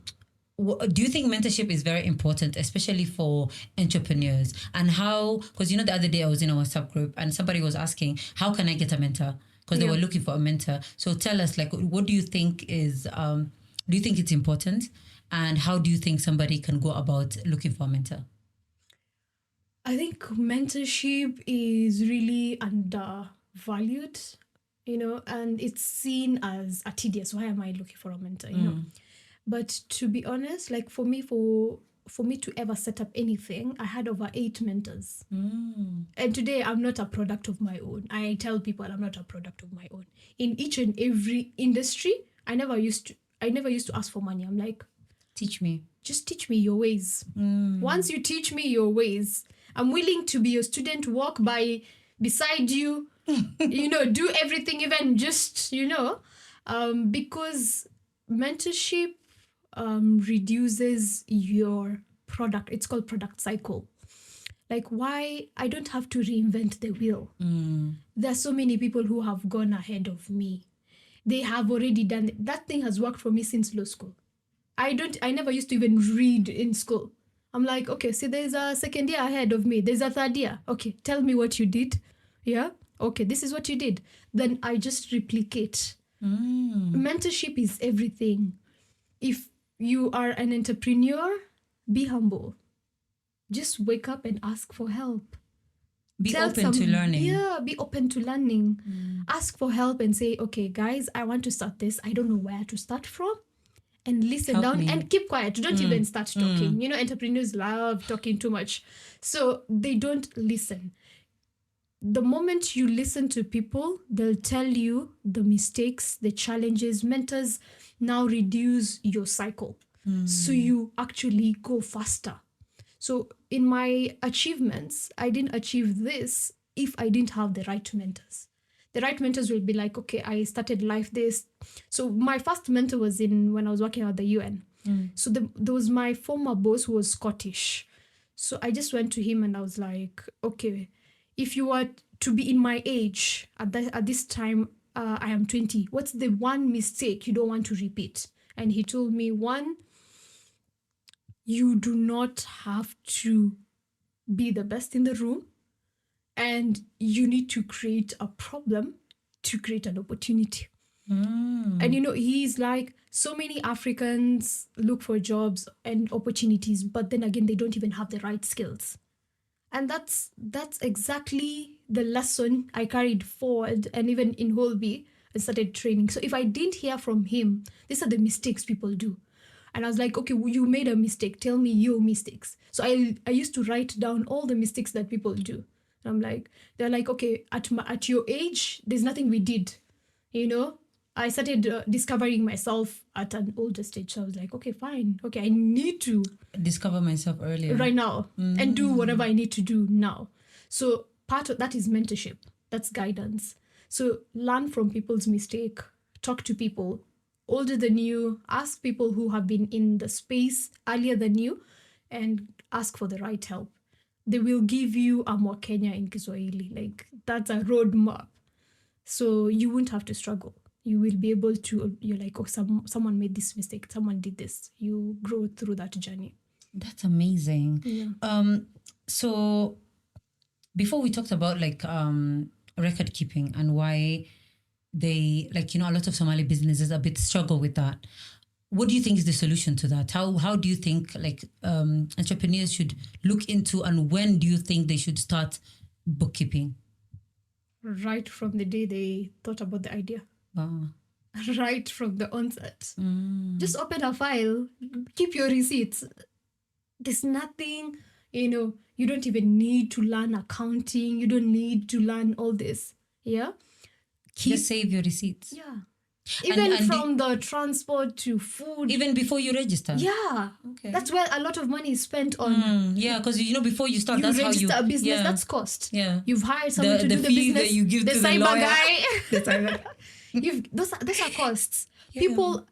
do you think mentorship is very important, especially for entrepreneurs? And how, because the other day I was in a WhatsApp group and somebody was asking, how can I get a mentor? Because they were looking for a mentor. So tell us, like, what do you think is, do you think it's important? And how do you think somebody can go about looking for a mentor? I think mentorship is really undervalued, and it's seen as a tedious. Why am I looking for a mentor? But to be honest, like for me, for for me to ever set up anything, I had over 8 mentors. Mm. And today I'm not a product of my own. I tell people I'm not a product of my own. In each and every industry, I never used to ask for money. I'm like, Teach me. just teach me your ways. Once you teach me your ways, I'm willing to be your student, walk beside you, do everything, even just, because mentorship reduces your product. It's called product cycle. Like, why I don't have to reinvent the wheel. There are so many people who have gone ahead of me. They have already done it. That thing has worked for me since law school. I never used to even read in school. I'm like, okay, see, there's a second year ahead of me. There's a third year. Okay, tell me what you did. Yeah? Okay, this is what you did. Then I just replicate. Mentorship is everything. If you are an entrepreneur, be humble. Just wake up and ask for help. Be open to learning. Yeah, be open to learning. Ask for help and say, okay, guys, I want to start this. I don't know where to start from. And listen Help down me. and keep quiet. Don't even start talking. Entrepreneurs love talking too much. So they don't listen. The moment you listen to people, they'll tell you the mistakes, the challenges. Mentors now reduce your cycle. So you actually go faster. So in my achievements, I didn't achieve this if I didn't have the right mentors. The right mentors will be like, okay, I started life this. So my first mentor was when I was working at the UN. So there was my former boss who was Scottish. So I just went to him and I was like, okay, if you were to be in my age at this time, I am 20. What's the one mistake you don't want to repeat? And he told me, one, you do not have to be the best in the room. And you need to create a problem to create an opportunity. And he's like, so many Africans look for jobs and opportunities, but then again, they don't even have the right skills. And that's exactly the lesson I carried forward, and even in Holby, I started training. So if I didn't hear from him, these are the mistakes people do. And I was like, okay, you made a mistake. Tell me your mistakes. So I used to write down all the mistakes that people do. I'm like, they're like, okay, at your age, there's nothing we did, I started discovering myself at an older stage. So I was like, okay, fine. Okay, I need to discover myself earlier. Right now and do whatever I need to do now. So part of that is mentorship. That's guidance. So learn from people's mistake, talk to people older than you, ask people who have been in the space earlier than you, and ask for the right help. They will give you a more Kenya in Kiswahili. Like, that's a roadmap. So you won't have to struggle. You will be able to, you're like, oh, someone made this mistake. Someone did this. You grow through that journey. That's amazing. Yeah. So before we talked about record keeping and why they, a lot of Somali businesses a bit struggle with that. What do you think is the solution to that? How do you think entrepreneurs should look into, and when do you think they should start bookkeeping? Right from the day they thought about the idea. Wow. Right from the onset. Just open a file, keep your receipts. There's nothing, you don't even need to learn accounting. You don't need to learn all this. Yeah. Just save your receipts. Yeah. Even from the transport to food. Even before you register? Yeah. Okay. That's where a lot of money is spent on. Yeah, because before you start, you that's how you... register a business, yeah. That's cost. Yeah. You've hired someone to do the fee business. That you give the to the cyber lawyer. guy. Those are costs. Yeah. People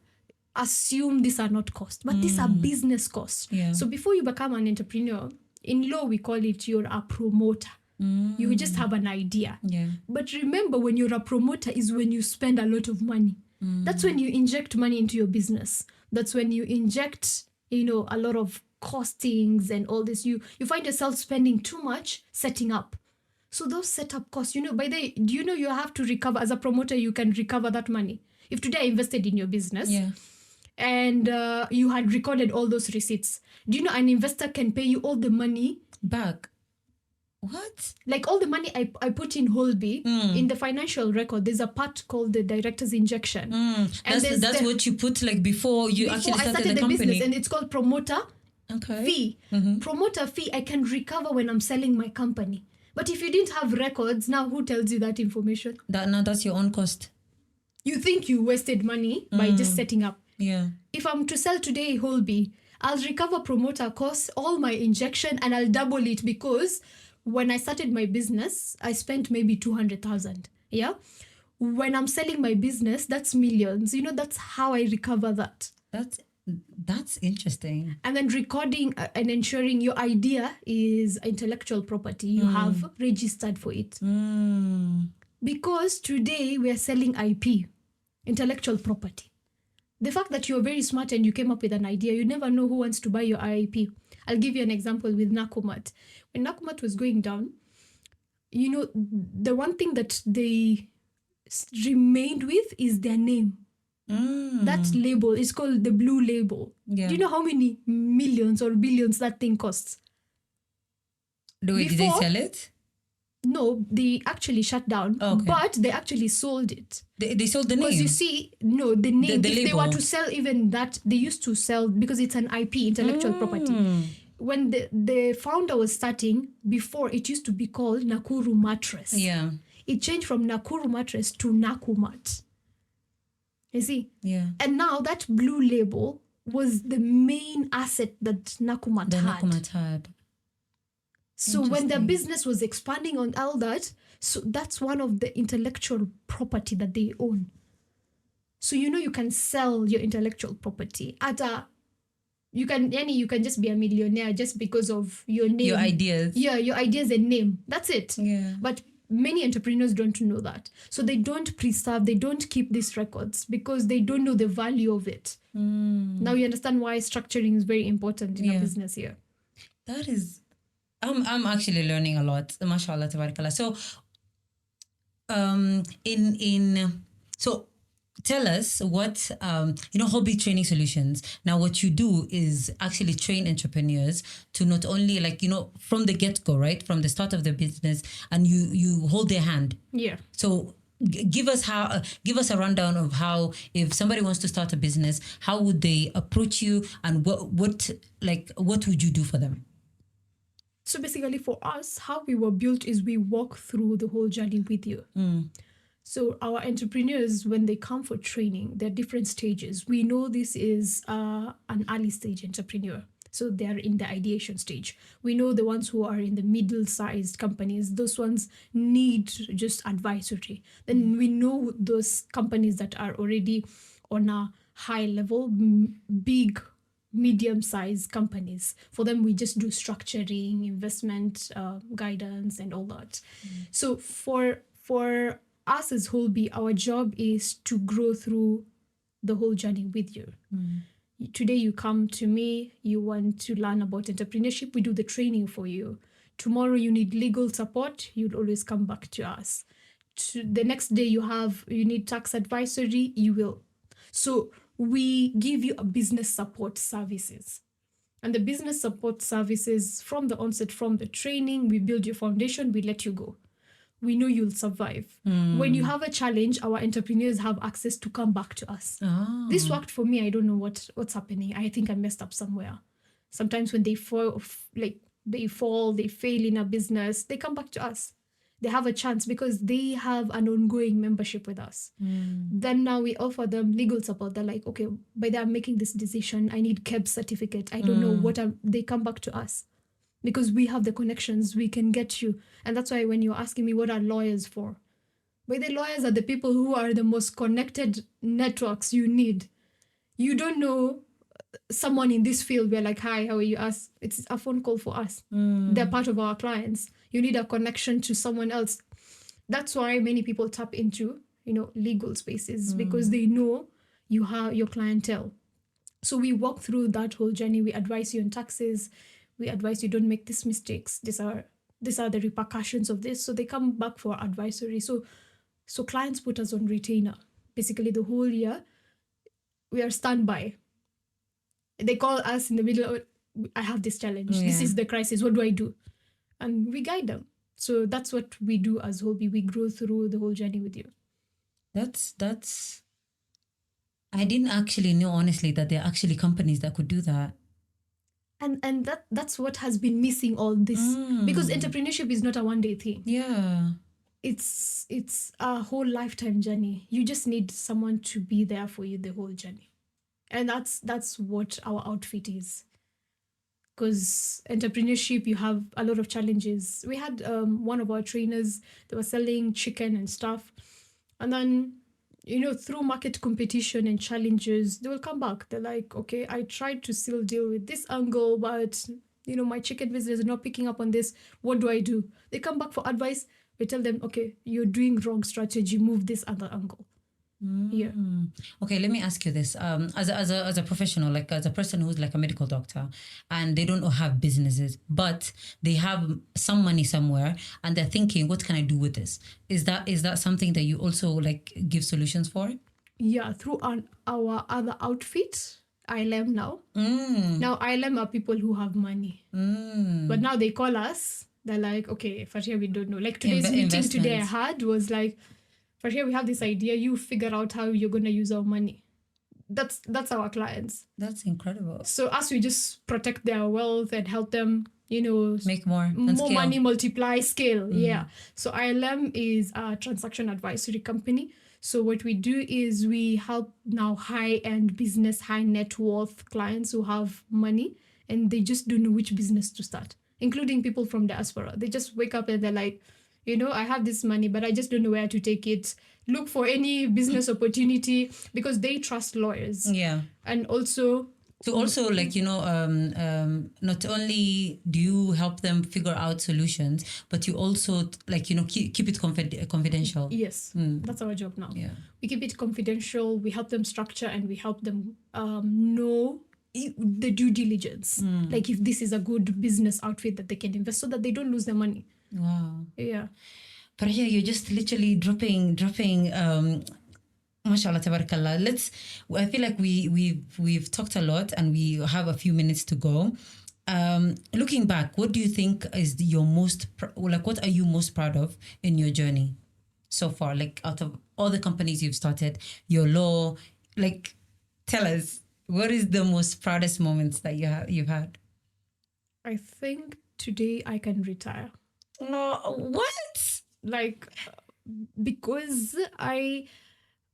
assume these are not costs, but these are business costs. Yeah. So before you become an entrepreneur, in law we call it you're a promoter. You just have an idea. Yeah. But remember, when you're a promoter is when you spend a lot of money. That's when you inject money into your business. That's when you inject, a lot of costings and all this. You find yourself spending too much setting up. So those setup costs, do you have to recover? As a promoter, you can recover that money. If today I invested in your business, yeah, and you had recorded all those receipts, do you know an investor can pay you all the money back? What? Like all the money I put in Holby, in the financial record, there's a part called the director's injection. And that's what you put before you actually started the company. Business, and it's called promoter Okay. fee, promoter fee, I can recover when I'm selling my company. But if you didn't have records, now who tells you that information? That's your own cost. You think you wasted money by just setting up. Yeah. If I'm to sell today Holby, I'll recover promoter costs, all my injection, and I'll double it, because when I started my business, I spent maybe 200,000. Yeah. When I'm selling my business, that's millions. That's how I recover that. That's interesting. And then recording and ensuring your idea is intellectual property. You have registered for it. Because today we are selling IP, intellectual property. The fact that you're very smart and you came up with an idea, you never know who wants to buy your IP. I'll give you an example with Nakumat. When Nakumat was going down, the one thing that they remained with is their name. That label is called the blue label. Yeah. Do you know how many millions or billions that thing costs? Did they sell it? No, they actually shut down. Okay. But they actually sold it. They sold the name? Because you see, no, the name, the if label. they were to sell even that, they used to sell, because it's an IP, intellectual property. When the founder was starting, before, it used to be called Nakuru Mattress. Yeah. It changed from Nakuru Mattress to Nakumat. You see? Yeah. And now that blue label was the main asset that Nakumat had. So when their business was expanding on all that, so that's one of the intellectual property that they own. So you can sell your intellectual property you can just be a millionaire just because of your name. Your ideas. Yeah, your ideas and name. That's it. Yeah. But many entrepreneurs don't know that. So they don't preserve, they don't keep these records because they don't know the value of it. Now you understand why structuring is very important in a business here. That is, I'm actually learning a lot. Mashallah, tabarakallah. So, so tell us what, Holby Training Solutions. Now, what you do is actually train entrepreneurs to not only from the get-go, right? From the start of the business, and you hold their hand. Yeah. So give us a rundown of how, if somebody wants to start a business, how would they approach you, and what would you do for them? So basically for us, how we were built is we walk through the whole journey with you. So our entrepreneurs, when they come for training, there are different stages. We know this is an early stage entrepreneur. So they're in the ideation stage. We know the ones who are in the middle-sized companies, those ones need just advisory. Then we know those companies that are already on a high level, big, medium-sized companies. For them, we just do structuring, investment guidance, and all that. So for us as Holby, our job is to grow through the whole journey with you. Today you come to me, you want to learn about entrepreneurship, we do the training for you. Tomorrow you need legal support, you'll always come back to us. The next day you need tax advisory, you will. So we give you a business support services. And the business support services, from the onset, from the training, we build your foundation, we let you go. We know you'll survive. When you have a challenge, our entrepreneurs have access to come back to us. This worked for me. I don't know what's happening. I think I messed up somewhere. Sometimes when they fall, they fail in a business, they come back to us. They have a chance because they have an ongoing membership with us. Then now we offer them legal support. They're like, okay, by the I'm making this decision, I need KEB certificate. I don't know they come back to us. Because we have the connections, we can get you. And that's why when you're asking me what are lawyers for, but the lawyers are the people who are the most connected networks you need. You don't know someone in this field, we're like, hi, how are you? It's a phone call for us. They're part of our clients. You need a connection to someone else. That's why many people tap into, legal spaces, because they know you have your clientele. So we walk through that whole journey. We advise you on taxes. We advise you don't make these mistakes. These are the repercussions of this. So they come back for advisory. So clients put us on retainer. Basically the whole year, we are standby. They call us in the middle, I have this challenge. Yeah. This is the crisis. What do I do? And we guide them. So that's what we do as Holby. We grow through the whole journey with you. That's I didn't actually know, honestly, that there are actually companies that could do that. And that's what has been missing all this, because entrepreneurship is not a one day thing. Yeah. It's a whole lifetime journey. You just need someone to be there for you the whole journey, and that's what our outfit is. Because entrepreneurship, you have a lot of challenges. We had one of our trainers, they were selling chicken and stuff, and then through market competition and challenges, they will come back. They're like, okay, I tried to still deal with this angle, but my chicken business is not picking up on this. What do I do? They come back for advice. We tell them, okay, you're doing wrong strategy, move this other angle. Yeah. Okay, let me ask you this. As a professional, like as a person who's like a medical doctor, and they don't have businesses, but they have some money somewhere, and they're thinking, what can I do with this? Is that something that you also like give solutions for? Yeah, through our other outfit, ILM now. Now ILM are people who have money, but now they call us. They're like, okay, Farhia, we don't know. Like today's meeting today I had was like, Farhia, we have this idea. You figure out how you're gonna use our money. That's our clients. That's incredible. So us, we just protect their wealth and help them, make more money, multiply, scale. Yeah. So ILM is a transaction advisory company. So what we do is we help now high-end business, high net worth clients who have money and they just don't know which business to start, including people from diaspora. They just wake up and they're like, I have this money, but I just don't know where to take it. Look for any business opportunity, because they trust lawyers. Yeah. And also... So also, like, not only do you help them figure out solutions, but you also, like, keep it confidential. Yes, that's our job now. Yeah. We keep it confidential. We help them structure and we help them know the due diligence. Like if this is a good business outfit that they can invest so that they don't lose their money. Wow. Yeah. Farhia, you're just literally dropping mashallah, tabarakallah. I feel like we've talked a lot and we have a few minutes to go. Looking back, what do you think is your what are you most proud of in your journey so far? Like out of all the companies you've started, your law, like tell us, what is the most proudest moments that you've had? I think today I can retire. What? Like, because I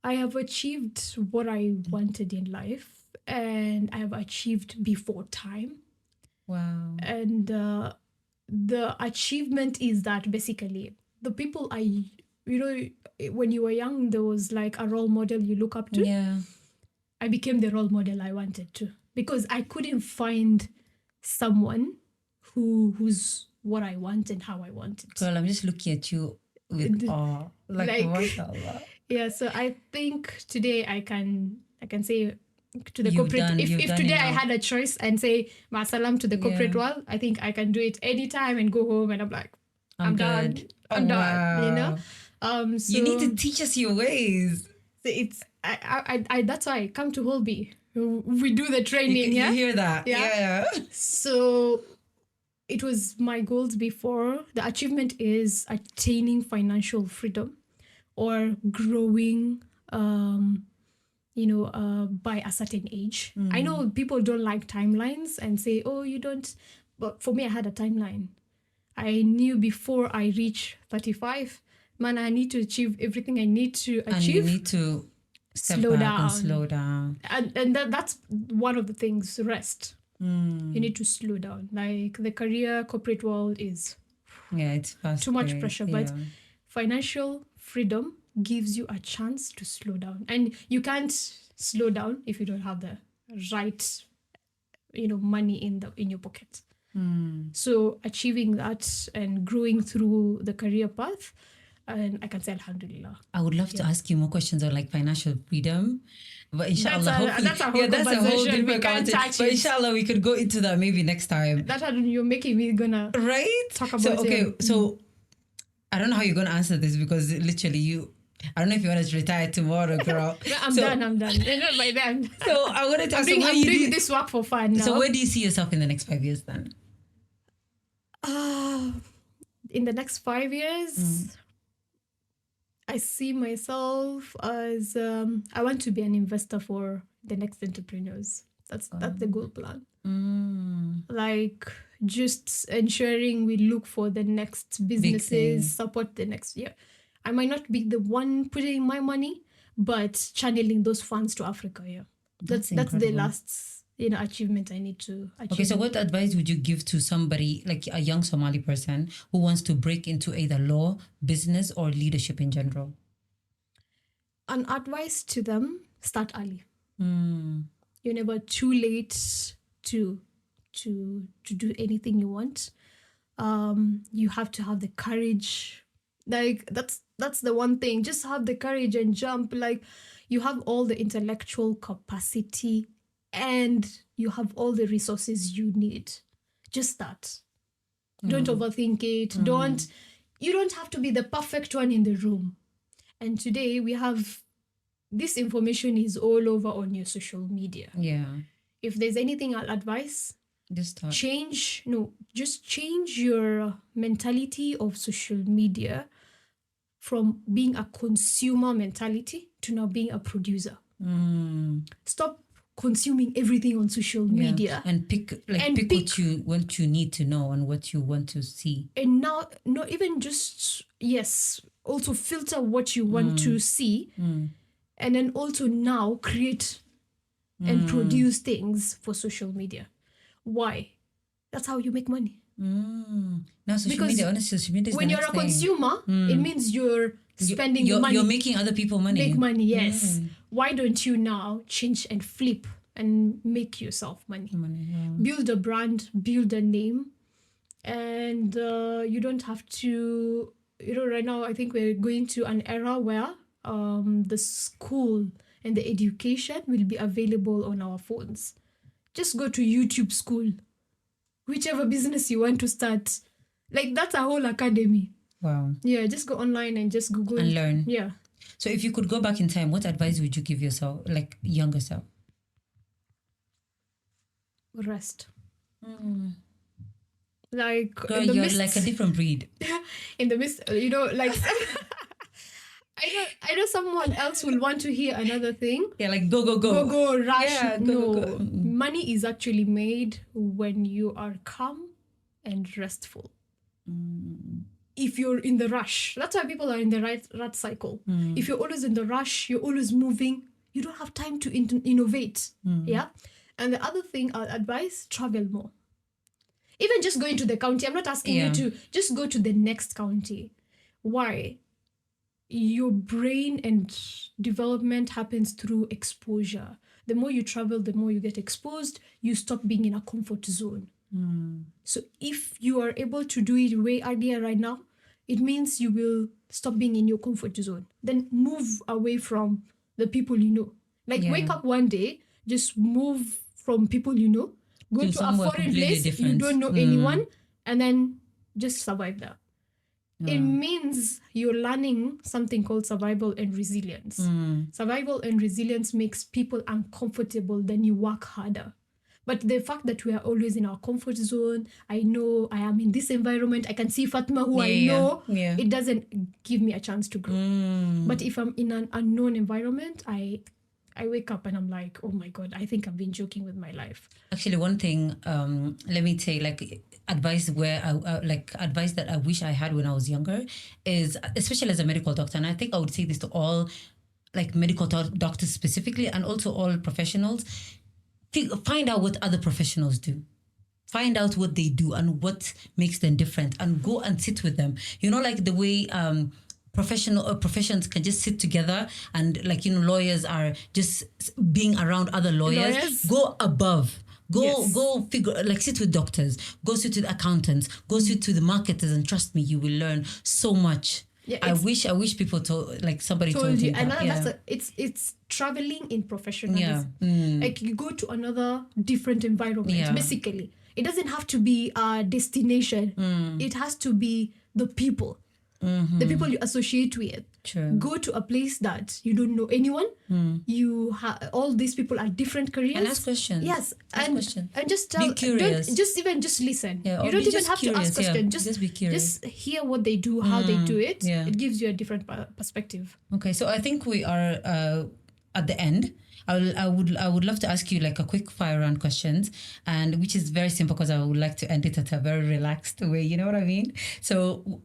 have achieved what I wanted in life, and I have achieved before time. Wow. And the achievement is that basically the people when you were young, there was like a role model you look up to. Yeah. I became the role model I wanted to, because I couldn't find someone who's what I want and how I want it. Girl, I'm just looking at you with awe. Like mashallah. Yeah, so I think today I can say to the You've corporate, done if today I enough. had a choice and say ma'asalam to the corporate world, I think I can do it anytime and go home and I'm like, I'm done. I'm done. So you need to teach us your ways. So it's I that's why I come to Holby. We do the training. You hear that? Yeah. So it was my goals before. The achievement is attaining financial freedom or growing, by a certain age. I know people don't like timelines and say, oh, you don't. But for me, I had a timeline. I knew before I reach 35, man, I need to achieve everything I need to achieve. And you need to slow down. And that's one of the things, rest. You need to slow down. Like the career corporate world is it's fast too much pressure, but financial freedom gives you a chance to slow down. And you can't slow down if you don't have the right, money in your pocket. So achieving that and growing through the career path, and I can say alhamdulillah. I would love to ask you more questions on like financial freedom, but inshallah, that's a whole conversation. We can't touch but it. Inshallah, we could go into that maybe next time. You're making me gonna talk about it. So I don't know how you're gonna answer this, because literally I don't know if you want to retire tomorrow, girl. I'm done. Not by then. So I wanted to ask I'm doing this work for fun now. So where do you see yourself in the next 5 years then? In the next 5 years, I see myself as I want to be an investor for the next entrepreneurs. That's the goal plan. Mm. Like just ensuring we look for the next thing. businesses, support the next year. I might not be the one putting my money, but channeling those funds to Africa. Yeah, that's the incredible. last achievement I need to achieve. Okay, so what advice would you give to somebody like a young Somali person who wants to break into either law, business, or leadership in general? An advice to them: start early. Mm. You're never too late to do anything you want. You have to have the courage. Like that's the one thing. Just have the courage and jump. Like you have all the intellectual capacity and you have all the resources you need. Just start. Don't overthink it. You don't have to be the perfect one in the room. And today we have this information is all over on your social media. Yeah. If there's anything I'll advise, Just start. change your mentality of social media from being a consumer mentality to now being a producer. Stop consuming everything on social media and pick what you need to know and what you want to see. And now not even just also filter what you want to see, and then also now create and produce things for social media. Why? That's how you make money. Now social Because media is when you're a consumer, it means you're spending money. You're making other people money. Make money, yes. Why don't you now change and flip and make yourself money? Build a brand, build a name, and you don't have to. Right now I think we're going to an era where the school and the education will be available on our phones. Just go to YouTube School. Whichever business you want to start. Like that's a whole academy. Wow. Yeah, just go online and just Google. And learn. Yeah. So if you could go back in time, what advice would you give yourself, like younger self? Rest. Like Girl, you're like a different breed. In the midst, like I know someone else will want to hear another thing. Yeah, like go, rush. Yeah, go. Money is actually made when you are calm and restful. If you're in the rush, that's why people are in the rat cycle. If you're always in the rush, you're always moving, you don't have time to innovate. Yeah. And the other thing I'll advise, travel more. Even just going to the county. I'm not asking you to just go to the next county. Why? Your brain and development happens through exposure. The more you travel, the more you get exposed, you stop being in a comfort zone. So if you are able to do it way earlier right now, it means you will stop being in your comfort zone. Then move away from the people you know. Like wake up one day, just move from people you know, go to a foreign place, you don't know anyone, and then just survive there. It means you're learning something called survival and resilience. Survival and resilience makes people uncomfortable, then you work harder. But the fact that we are always in our comfort zone, I know I am in this environment, I can see Fatima who I know, it doesn't give me a chance to grow. But if I'm in an unknown environment, I wake up and I'm like, oh my God, I think I've been joking with my life. Actually, one thing, let me say, advice that I wish I had when I was younger is, especially as a medical doctor, and I think I would say this to all medical doctors specifically, and also all professionals, find out what other professionals do. Find out what they do and what makes them different, and go and sit with them. Like the way professions can just sit together, and lawyers are just being around other lawyers. Go above. Go figure, sit with doctors, go sit with accountants, go sit with the marketers, and trust me, you will learn so much. Yeah, I wish people somebody told you. And that's it's traveling in professionalism. Like you go to another different environment. Basically, it doesn't have to be a destination. It has to be the people. The people you associate with. True. Go to a place that you don't know anyone. You all these people are different careers. And ask questions. Yes, and just tell. Be curious. Just listen. Yeah, you don't even have to ask questions. Just be curious. Just hear what they do, how they do it. Yeah. It gives you a different perspective. Okay, so I think we are at the end. I would love to ask you like a quick fire round questions, and which is very simple because I would like to end it at a very relaxed way. You know what I mean? So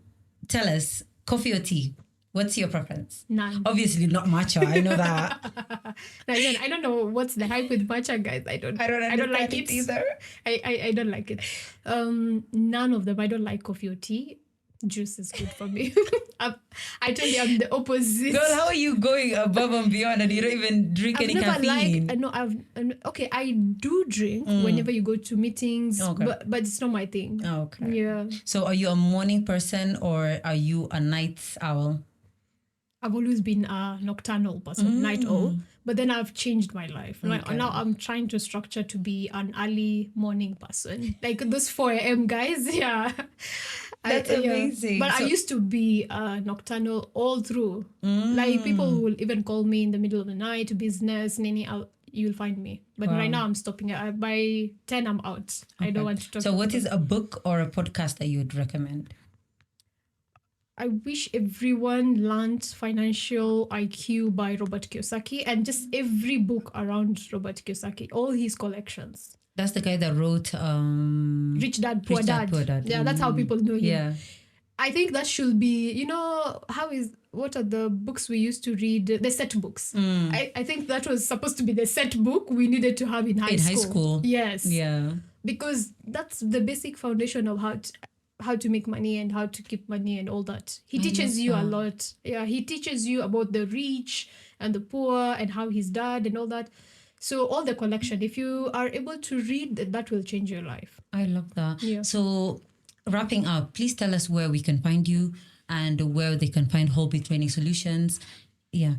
tell us, coffee or tea? What's your preference? None. Obviously not matcha. I know that. I don't know what's the hype with matcha, guys. I don't like it either. I don't like it. None of them. I don't like coffee or tea. Juice is good for me. I tell you, I'm the opposite. Girl, how are you going above and beyond and you don't even drink any caffeine? I do drink whenever you go to meetings, but it's not my thing. Okay. Yeah. So are you a morning person or are you a night owl? I've always been a nocturnal person, night owl, but then I've changed my life. Okay. Now I'm trying to structure to be an early morning person. Like those 4 a.m. guys, yeah. That's amazing. But I used to be nocturnal all through. Like people will even call me in the middle of the night, business, Nini, you'll find me. But right now I'm stopping it. By 10, I'm out. Okay. I don't want to talk. So what is a book or a podcast that you would recommend? I wish everyone learned Financial IQ by Robert Kiyosaki and just every book around Robert Kiyosaki, all his collections. That's the guy that wrote Rich Dad, Poor Dad. Yeah, that's how people know him. Yeah. I think that should be, what are the books we used to read? The set books. I think that was supposed to be the set book we needed to have in high school. Yes. Yeah. Because that's the basic foundation of how to make money and how to keep money and all that. He teaches you a lot. Yeah, he teaches you about the rich and the poor and how his dad and all that. So all the collection, if you are able to read, that will change your life. I love that. Yeah. So wrapping up, please tell us where we can find you and where they can find Holby Training Solutions. Yeah.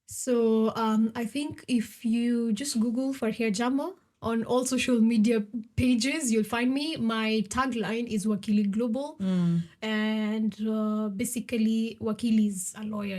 So I think if you just Google Farhia Jama, on all social media pages, you'll find me. My tagline is Wakili Global. And basically, Wakili is a lawyer,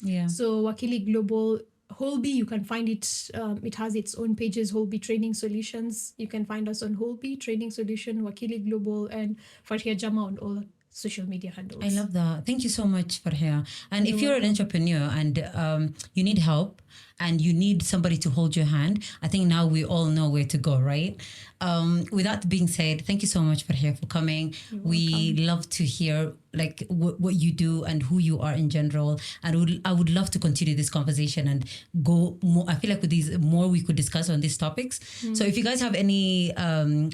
Yeah. So Wakili Global, Holby, you can find it. It has its own pages, Holby Training Solutions. You can find us on Holby Training Solution, Wakili Global, and Farhia Jama on all social media handles. I love that. Thank you so much, Farhia. And if you're an entrepreneur and you need help and you need somebody to hold your hand, I think now we all know where to go, right? With that being said, thank you so much, Farhia, for coming. We love to hear like what you do and who you are in general. And I would love to continue this conversation and go more. I feel like with these more we could discuss on these topics. So if you guys have any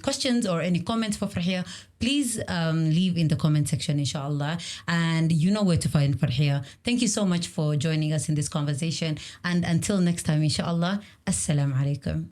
questions or any comments for Farhia, please leave in the comment section, inshallah. And you know where to find Farhia. Thank you so much for joining us in this conversation. And until next time, inshallah, assalamu alaikum.